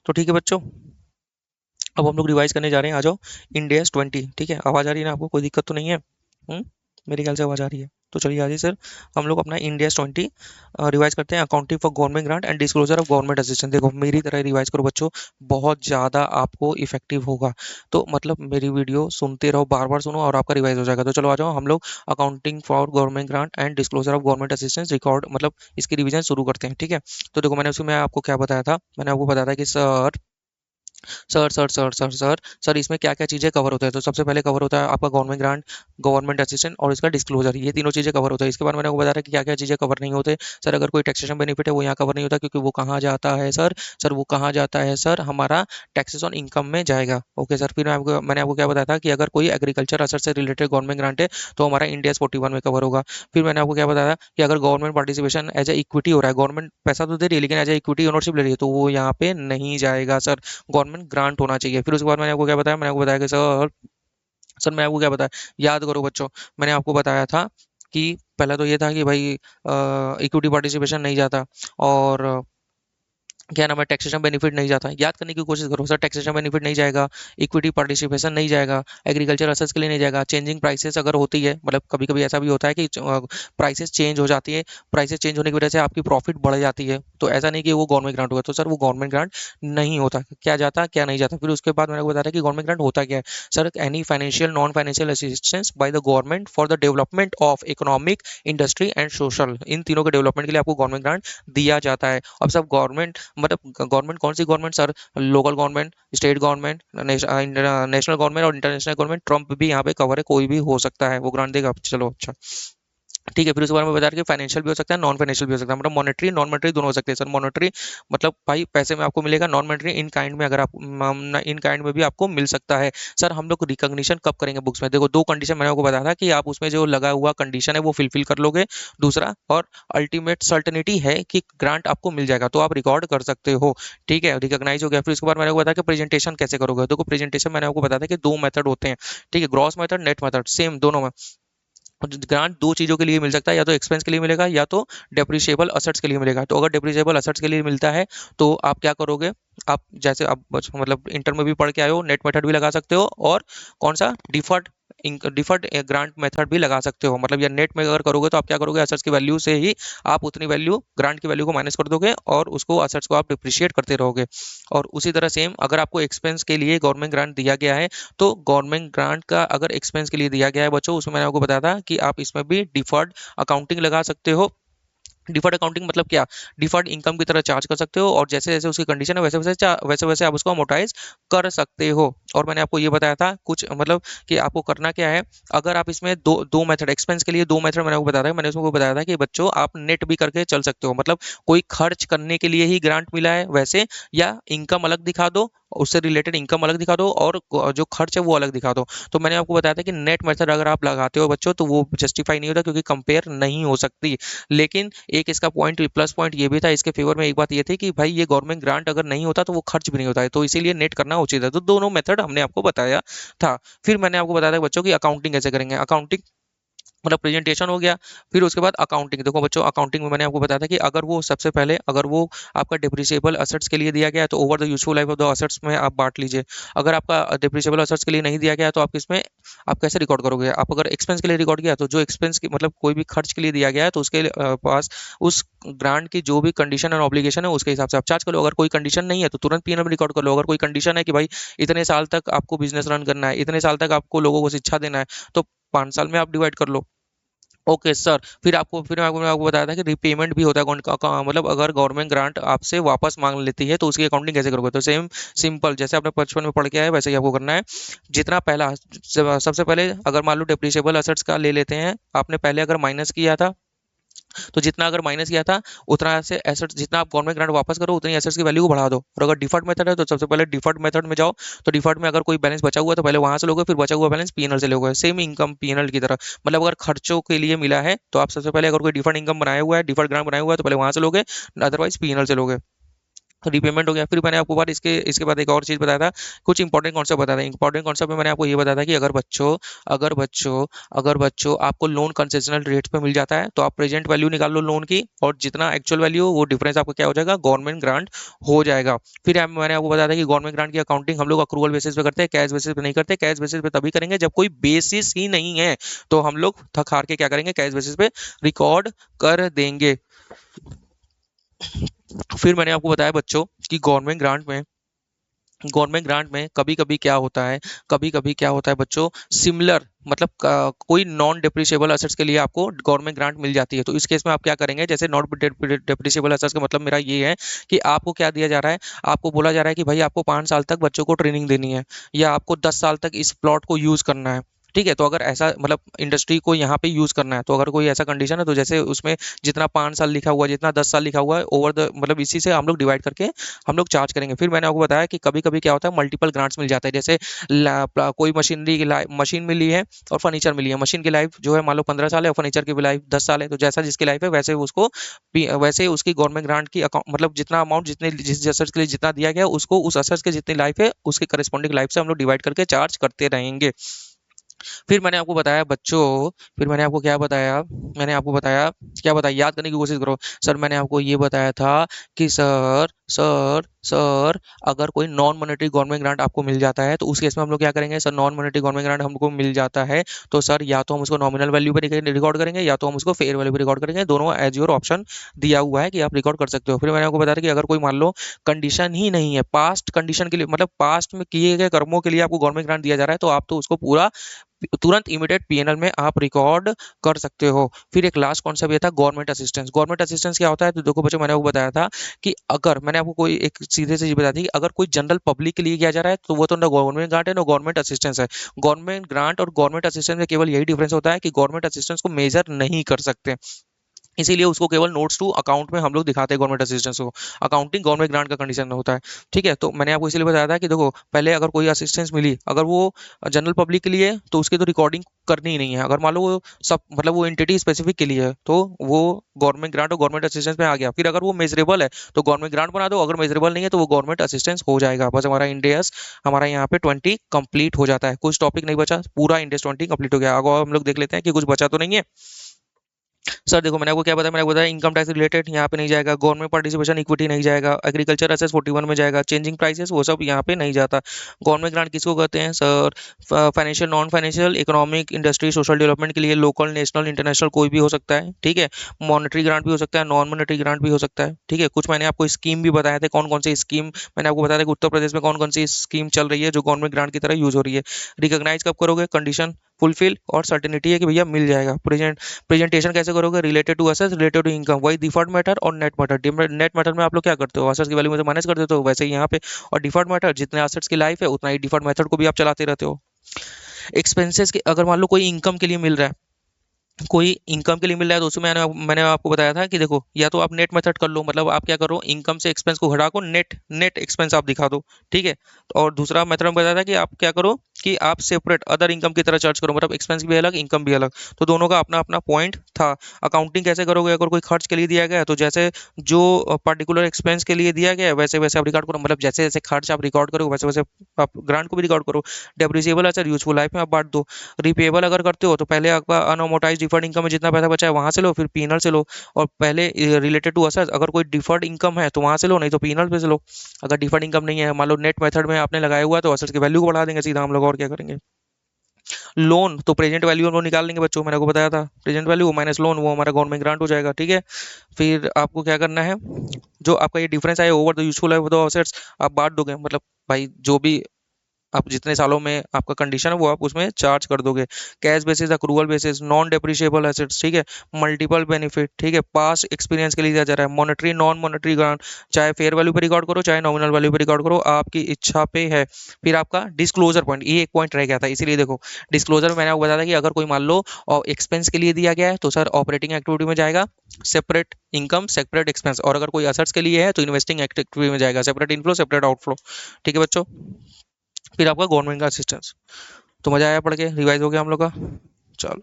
तो ठीक है बच्चों, अब हम लोग रिवाइज करने जा रहे हैं। आ जाओ। इंडेस 20। ठीक है, आवाज़ आ रही है ना आपको? कोई दिक्कत तो नहीं है? मेरे ख्याल से आवाज़ आ रही है। तो चलिए आगे सर, हम लोग अपना इंडेस 20 रिवाइज करते हैं। Accounting for government grant and disclosure of government assistance. देखो मेरी तरह रिवाइज करो बच्चों, बहुत ज़्यादा आपको इफेक्टिव होगा। तो मतलब मेरी वीडियो सुनते रहो, बार बार सुनो और आपका रिवाइज हो जाएगा। तो चलो आ जाओ, हम लोग accounting for government grant and disclosure of government assistance record मतलब इसकी रिवीजन शुरू करते हैं। ठीक है, तो देखो मैंने उसमें आपको क्या बताया था, मैंने आपको बताया था कि सर इसमें क्या क्या चीज़ें कवर होता है। तो सबसे पहले कवर होता है आपका गवर्नमेंट ग्रांट, गवर्नमेंट असिस्टेंट और इसका डिस्क्लोजर, ये तीनों चीज़ें कवर होता है। इसके बाद मैंने आपको बताया था कि क्या क्या चीज़ें कवर नहीं होते। सर अगर कोई टैक्सेशन बेनिफिट है वो यहाँ कवर नहीं होता, क्योंकि वो कहाँ जाता है सर? सर वो कहाँ जाता है सर? हमारा टैक्सेस ऑन इनकम में जाएगा। ओके सर, फिर मैंने आपको क्या बताया था कि अगर कोई एग्रीकल्चर असर से रिलेटेड गवर्नमेंट ग्रांट है तो हमारा इंडिया 41 में कवर होगा। फिर मैंने आपको क्या बताया था कि अगर government participation as a equity हो रहा है, गवर्नमेंट पैसा तो दे रही है लेकिन एज ए इक्विटी ओनरशिप ले रही है, तो वो यहाँ पे नहीं जाएगा सर, गवर्नमेंट ग्रांट होना चाहिए। फिर उसके बाद मैंने आपको क्या बताया, मैंने आपको बताया कि सर मैंने आपको क्या बताया, याद करो बच्चों। मैंने आपको बताया था कि पहला तो ये था कि भाई इक्विटी पार्टिसिपेशन नहीं जाता, और क्या नाम है, टैक्सेशन बेनिफिट नहीं जाता। याद करने की कोशिश करो सर, टैक्सेशन बेनिफिट नहीं जाएगा, इक्विटी पार्टिसिपेशन नहीं जाएगा, एग्रीकल्चर असेट्स के लिए नहीं जाएगा, चेंजिंग प्राइसेस अगर होती है, मतलब कभी कभी ऐसा भी होता है कि प्राइसेस चेंज हो जाती है, प्राइसेस चेंज होने की वजह से आपकी प्रॉफिट बढ़ जाती है, तो ऐसा नहीं कि वो गवर्नमेंट ग्रांट होगा। तो सर वो गवर्नमेंट ग्रांट नहीं होता, क्या जाता क्या नहीं जाता। फिर उसके बाद मैंने आपको बताया कि गवर्नमेंट ग्रांट होता क्या है। Sir any financial non financial assistance by the government for the development of economic, industry and social, इन तीनों के डेवलपमेंट के लिए आपको गवर्नमेंट ग्रांट दिया जाता है। अब सब गवर्नमेंट मतलब गवर्नमेंट कौन सी government sir? Local government, state government, national government और इंटरनेशनल गवर्नमेंट, ट्रम्प भी यहाँ पे कवर है, कोई भी हो सकता है वो ग्रांट देगा। चलो अच्छा, ठीक है। फिर उसके बारे में बता रहे कि फाइनेंशियल भी हो सकता है, नॉन फाइनेंशियल भी हो सकता है, मतलब मॉनेटरी नॉन मॉनेटरी दोनों हो सकते हैं सर। मॉनेटरी मतलब भाई पैसे में आपको मिलेगा, नॉन मॉनेटरी इन काइंड में, अगर आप इन काइंड में भी आपको मिल सकता है। सर हम लोग रिकॉग्निशन कब करेंगे बुक्स में? देखो दो कंडीशन मैंने आपको बताया था कि आप उसमें जो लगा हुआ कंडीशन है वो फिलफिल कर लोगे, दूसरा और अल्टीमेट सर्टेनिटी है कि ग्रांट आपको मिल जाएगा, तो आप रिकॉर्ड कर सकते हो। ठीक है, रिकॉग्नाइज हो गया। फिर उसके बाद मैंने आपको बताया कि प्रेजेंटेशन कैसे करोगे। देखो प्रेजेंटेशन मैंने आपको बताया था कि दो मेथड होते हैं। ठीक है, gross method, net method, same दोनों में। ग्रांट दो चीज़ों के लिए मिल सकता है, या तो एक्सपेंस के लिए मिलेगा या तो डेप्रिशिएबल असेट्स के लिए मिलेगा। तो अगर डेप्रिशिएबल असेट्स के लिए मिलता है तो आप क्या करोगे, आप जैसे आप मतलब इंटर में भी पढ़ के आए हो, नेट मेथड भी लगा सकते हो, और कौन सा डिफर्ड डिफर्ड ग्रांट मेथड भी लगा सकते हो। मतलब या नेट में अगर करोगे तो आप क्या करोगे, असेट्स की वैल्यू से ही आप उतनी वैल्यू ग्रांट की वैल्यू को माइनस कर दोगे और उसको असेट्स को आप डिप्रिशिएट करते रहोगे। और उसी तरह सेम अगर आपको एक्सपेंस के लिए गवर्नमेंट ग्रांट दिया गया है, तो गवर्नमेंट ग्रांट का अगर एक्सपेंस के लिए दिया गया है बच्चों, उसमें मैंने आपको बताया था कि आप इसमें भी डिफर्ड अकाउंटिंग लगा सकते हो। डिफर्ड अकाउंटिंग मतलब क्या? डिफर्ड इनकम की तरह चार्ज कर सकते हो, और जैसे जैसे उसकी कंडीशन है वैसे वैसे आप उसको अमोटाइज कर सकते हो। और मैंने आपको ये बताया था कुछ मतलब कि आपको करना क्या है। अगर आप इसमें दो दो मेथड, एक्सपेंस के लिए दो मेथड मैंने आपको बताया था, मैंने उसको बताया था कि बच्चों आप नेट भी करके चल सकते हो, मतलब कोई खर्च करने के लिए ही ग्रांट मिला है वैसे, या इनकम अलग दिखा दो, उससे रिलेटेड इनकम अलग दिखा दो, और जो खर्च है वो अलग दिखा दो। तो मैंने आपको बताया था कि नेट मेथड अगर आप लगाते हो बच्चों तो वो जस्टिफाई नहीं होता, क्योंकि कंपेयर नहीं हो सकती। लेकिन एक इसका पॉइंट, प्लस पॉइंट ये भी था इसके फेवर में, एक बात ये थी कि भाई ये गवर्नमेंट ग्रांट अगर नहीं होता तो वो खर्च भी नहीं होता है, तो इसीलिए नेट करना उचित है। तो दोनों मेथड हमने आपको बताया था। फिर मैंने आपको बताया था बच्चों की अकाउंटिंग कैसे करेंगे। अकाउंटिंग मतलब प्रेजेंटेशन हो गया। फिर उसके बाद अकाउंटिंग, देखो बच्चों अकाउंटिंग में मैंने आपको बताया था कि अगर वो सबसे पहले अगर वो आपका डिप्रिसिएबल असेट्स के लिए दिया गया है तो over the useful life of the assets में आप बांट लीजिए। अगर आपका डिप्रिसिएबल असेट्स के लिए नहीं दिया गया है तो आप इसमें आप कैसे रिकॉर्ड करोगे। आप अगर एक्सपेंस के लिए रिकॉर्ड किया तो जो एक्सपेंस की मतलब कोई भी खर्च के लिए दिया गया है तो उसके पास उस ग्रांट की जो भी कंडीशन और ऑब्लिगेशन है उसके हिसाब से आप चार्ज करो। अगर कोई कंडीशन नहीं है तो तुरंत पीएनएल में रिकॉर्ड कर लो। अगर कोई कंडीशन है कि भाई इतने साल तक आपको बिजनेस रन करना है, इतने साल तक आपको लोगों को शिक्षा देना है, तो 5 साल में आप डिवाइड कर लो। ओके सर, फिर मैं आपको बताया था कि रिपेमेंट भी होता है मतलब अगर गवर्नमेंट ग्रांट आपसे वापस मांग लेती है तो उसकी अकाउंटिंग कैसे करोगे। तो सेम सिंपल जैसे आपने बचपन में पढ़ के आए वैसे ही आपको करना है। जितना पहला सबसे पहले अगर मान लो डेप्रिसिएबल असेट्स का ले लेते हैं, आपने पहले अगर माइनस किया था, तो जितना अगर माइनस किया था उतना से एसेट्स, जितना आप गवर्नमेंट ग्रांट वापस करो उतनी एसेट्स की वैल्यू को बढ़ा दो। और अगर डिफर्ड मेथड है तो सबसे पहले डिफर्ड मेथड में जाओ। तो डिफर्ड में अगर कोई बैलेंस बचा हुआ है तो पहले वहां से लोगे, फिर बचा हुआ बैलेंस पीएनएल से लोगे, सेम इनकम पीएनएल की तरह। मतलब अगर खर्चों के लिए मिला है तो आप सबसे पहले अगर कोई डिफर्ड इनकम बनाया हुआ है, डिफर्ड ग्रांट बनाया हुआ है तो पहले वहां से लोगे, अदरवाइज पीएनएल से लोगे। रिपेमेंट हो गया। फिर मैंने आपको बात इसके इसके बाद एक और चीज़ बताया था, कुछ इंपॉर्टेंट कॉन्सेप्ट बताया था। इंपॉर्टेंट कॉन्सेप्ट में मैंने आपको ये बताया था कि अगर बच्चों अगर बच्चों आपको लोन कंसेशनल रेट पे मिल जाता है तो आप प्रेजेंट वैल्यू निकाल लो लोन की, और जितना एक्चुअल वैल्यू हो वो डिफरेंस आपका क्या हो जाएगा, गवर्नमेंट ग्रांट हो जाएगा। फिर मैंने आपको बताया था कि गवर्नमेंट ग्रांट की अकाउंटिंग हम लोग अक्रूवल बेसिस पे करते हैं, कैश बेसिस पे नहीं करते। कैश बेसिस पे तभी करेंगे जब कोई बेसिस ही नहीं है, तो हम लोग थक हार के क्या करेंगे, कैश बेसिस पे रिकॉर्ड कर देंगे। फिर मैंने आपको बताया बच्चों कि गवर्नमेंट ग्रांट में कभी कभी क्या होता है बच्चों, सिमिलर मतलब कोई नॉन डिप्रिशिएबल असेट्स के लिए आपको गवर्नमेंट ग्रांट मिल जाती है। तो इस केस में आप क्या करेंगे, जैसे नॉन डिप्रिशिएबल असेट्स का मतलब मेरा ये है कि आपको क्या दिया जा रहा है, आपको बोला जा रहा है कि भाई आपको 5 साल तक बच्चों को ट्रेनिंग देनी है, या आपको 10 साल तक इस प्लॉट को यूज करना है। ठीक है, तो अगर ऐसा मतलब इंडस्ट्री को यहाँ पे यूज करना है, तो अगर कोई ऐसा कंडीशन है तो जैसे उसमें जितना 5 साल लिखा हुआ है, जितना 10 साल लिखा हुआ है, ओवर द मतलब इसी से हम लोग डिवाइड करके हम लोग चार्ज करेंगे। फिर मैंने आपको बताया कि कभी-कभी क्या होता है, मल्टीपल ग्रांट्स मिल जाते हैं। जैसे कोई मशीनरी की मशीन मिली है और फर्नीचर मिली है। मशीन की लाइफ जो है मान लो 15 साल है, और फर्नीचर की भी लाइफ 10 साल है। तो जैसा जिसकी लाइफ है वैसे उसकी गवर्नमेंट ग्रांट की अकाउंट मतलब जितना अमाउंट जितने जिस असर्स के लिए जितना दिया गया उसको उस असर्स के जितनी लाइफ है उसके करस्पॉन्डिंग लाइफ से हम लोग डिवाइड करके चार्ज करते रहेंगे। फिर मैंने आपको बताया बच्चों फिर मैंने आपको क्या बताया, मैंने आपको बताया क्या बताया, याद करने की कोशिश करो। सर मैंने आपको ये बताया था कि सर अगर कोई नॉन मॉनेटरी गवर्नमेंट ग्रांट आपको मिल जाता है तो उस केस में हम लोग क्या करेंगे। Sir non monetary government grant हमको मिल जाता है तो सर या तो हम उसको नॉमिनल वैल्यू पे रिकॉर्ड करेंगे, या तो हम उसको फेयर वैल्यू पे रिकॉर्ड करेंगे। दोनों एज योर ऑप्शन दिया हुआ है कि आप रिकॉर्ड कर सकते हो। फिर मैंने आपको बताया था कि अगर कोई मान लो कंडीशन ही नहीं है, पास्ट कंडीशन के लिए मतलब पास्ट में किए गए कर्मों के लिए आपको गवर्नमेंट ग्रांट दिया जा रहा है, तो आप तो उसको पूरा तुरंत इमीडिएट पीएनएल में आप रिकॉर्ड कर सकते हो। फिर एक लास्ट कॉन्सेप्ट ये था गवर्नमेंट असिस्टेंस। गवर्नमेंट असिस्टेंस क्या होता है, तो देखो बच्चों मैंने आपको बताया था कि अगर मैंने आपको कोई एक सीधे से चीज बताई थी कि अगर कोई जनरल पब्लिक के लिए किया जा रहा है तो वो तो ना गवर्नमेंट ग्रांट है ना गवर्नमेंट असिस्टेंस है। गवर्नमेंट ग्रांट और गवर्नमेंट असिस्टेंस में केवल यही डिफरेंस होता है कि गवर्नमेंट असिस्टेंस को मेजर नहीं कर सकते, इसीलिए उसको केवल नोट्स टू अकाउंट में हम लोग दिखाते हैं गवर्नमेंट असिस्टेंस को। अकाउंटिंग गवर्नमेंट ग्रांट का कंडीशन में होता है। ठीक है, तो मैंने आपको इसलिए बताया था कि देखो पहले अगर कोई असिस्टेंस मिली, अगर वो जनरल पब्लिक के लिए है तो उसकी तो रिकॉर्डिंग करनी ही नहीं है। अगर मान लो वो सब मतलब वो एंटिटी स्पेसिफिक के लिए है तो वो गवर्नमेंट ग्रांट और गवर्नमेंट असिस्टेंस में आ गया। फिर अगर वो मेजरेबल है तो गवर्नमेंट ग्रांट बना दो, अगर मेजरेबल नहीं है तो वो गवर्नमेंट असिस्टेंस हो जाएगा। बस हमारा इंडेस हमारा यहाँ पे 20 कंप्लीट हो जाता है। कुछ टॉपिक नहीं बचा, पूरा इंडेस 20 कंप्लीट हो गया। अगर हम लोग देख लेते हैं कि कुछ बचा तो नहीं है। सर देखो मैंने आपको क्या बताया, मैंने आपको बताया इनकम टैक्स रिलेटेड यहाँ पे नहीं जाएगा, गवर्नमेंट पार्टिसिपेशन इक्विटी नहीं जाएगा, एग्रीकल्चर एसेस 41 में जाएगा, चेंजिंग प्राइसेस वो सब यहाँ पे नहीं जाता। गवर्नमेंट ग्रांट किसको कहते हैं sir, financial non financial economic industry social development के लिए लोकल नेशनल इंटरनेशनल कोई भी हो सकता है। ठीक है, मॉनेटरी ग्रांट भी हो सकता है, नॉन मॉनेटरी ग्रांट भी हो सकता है। ठीक है, कुछ मैंने आपको स्कीम भी बताया थे, कौन कौन सी स्कीम मैंने आपको बताया था कि उत्तर प्रदेश में कौन कौन सी स्कीम चल रही है जो गवर्नमेंट ग्रांट की तरह यूज हो रही है। रिकॉग्नाइज कब करोगे, कंडीशन फुलफिल और सर्टेनिटी है कि भैया मिल जाएगा। प्रेजेंटेशन कैसे करोगे, related to assets related to income, वही डिफर्ड मैटर और नेट मैटर। नेट मैटर में आप लोग क्या करते हो, असेट्स की वैल्यू में तो माइनस कर देते हो, वैसे ही यहाँ पे। और डिफर्ड मैटर जितने असेट्स की लाइफ है उतना ही डिफर्ड मैथड को भी आप चलाते रहते हो। एक्सपेंसेस के अगर मान लो कोई इनकम के लिए मिल रहा है, कोई इनकम के लिए मिल रहा है तो उसमें मैंने आपको बताया था कि देखो या तो आप नेट मेथड कर लो, मतलब आप क्या करो इनकम से एक्सपेंस को घटा को नेट नेट एक्सपेंस आप दिखा दो। ठीक है, और दूसरा मेथड में बताया था कि आप क्या करो कि आप सेपरेट अदर इनकम की तरह चार्ज करो, मतलब एक्सपेंस भी अलग इनकम भी अलग। तो दोनों का अपना अपना पॉइंट था। अकाउंटिंग कैसे करोगे, अगर कोई खर्च के लिए दिया गया है तो जैसे जो पर्टिकुलर एक्सपेंस के लिए दिया गया है वैसे वैसे आप रिकॉर्ड करो, मतलब जैसे जैसे खर्च आप रिकॉर्ड करो वैसे वैसे आप ग्रांट को भी रिकॉर्ड करो। डेप्रिसिएबल अच्छा यूजफुल लाइफ में आप बांट दो। रिपेबल अगर करते हो तो पहले आपका अनअमोर्टाइज डिफर्ड इनकम में जितना पैसा बचा है वहां से लो, फिर पीनल से लो। और पहले रिलेटेड टू असेट्स अगर कोई डिफर्ड इनकम है तो वहां से लो, नहीं तो पीनल पे से लो। अगर डिफर्ड इनकम नहीं है, मान लो नेट मेथड में आपने लगाया हुआ है तो असेट्स की वैल्यू को बढ़ा देंगे सीधा हम लोग, और क्या करेंगे। लोन तो प्रेजेंट वैल्यू हम लोग निकाल लेंगे बच्चों, मैंने आपको बताया था प्रेजेंट वैल्यू माइनस लोन वो हमारा गवर्नमेंट ग्रांट हो जाएगा। ठीक है, फिर आपको क्या करना है, जो आपका ये डिफरेंस आया ओवर द यूजफुल है वो दो असेट्स आप बांट दोगे, मतलब भाई जो भी आप जितने सालों में आपका कंडीशन है वो आप उसमें चार्ज कर दोगे। Cash basis, accrual basis, non depreciable assets. ठीक है, मल्टीपल बेनिफिट। ठीक है, पास्ट एक्सपीरियंस के लिए दिया जा रहा है। मॉनेटरी नॉन मॉनेटरी ग्रांट चाहे फेयर वैल्यू पे रिकॉर्ड करो चाहे नॉमिनल वैल्यू पे रिकॉर्ड करो, आपकी इच्छा पे है। फिर आपका डिस्क्लोजर पॉइंट, ये एक पॉइंट रह गया था, इसीलिए देखो डिस्क्लोजर में मैंने आपको बताया था कि अगर कोई मान लो और एक्सपेंस के लिए दिया गया है तो सर ऑपरेटिंग एक्टिविटी में जाएगा सेपरेट इनकम सेपरेट एक्सपेंस, और अगर कोई असेट्स के लिए है तो इन्वेस्टिंग एक्टिविटी में जाएगा सेपरेट इनफ्लो सेपरेट आउटफ्लो। ठीक है बच्चों, फिर आपका गवर्नमेंट का असिस्टेंस। तो मजा आया पढ़ के, रिवाइज हो गया हम लोग का। चलो।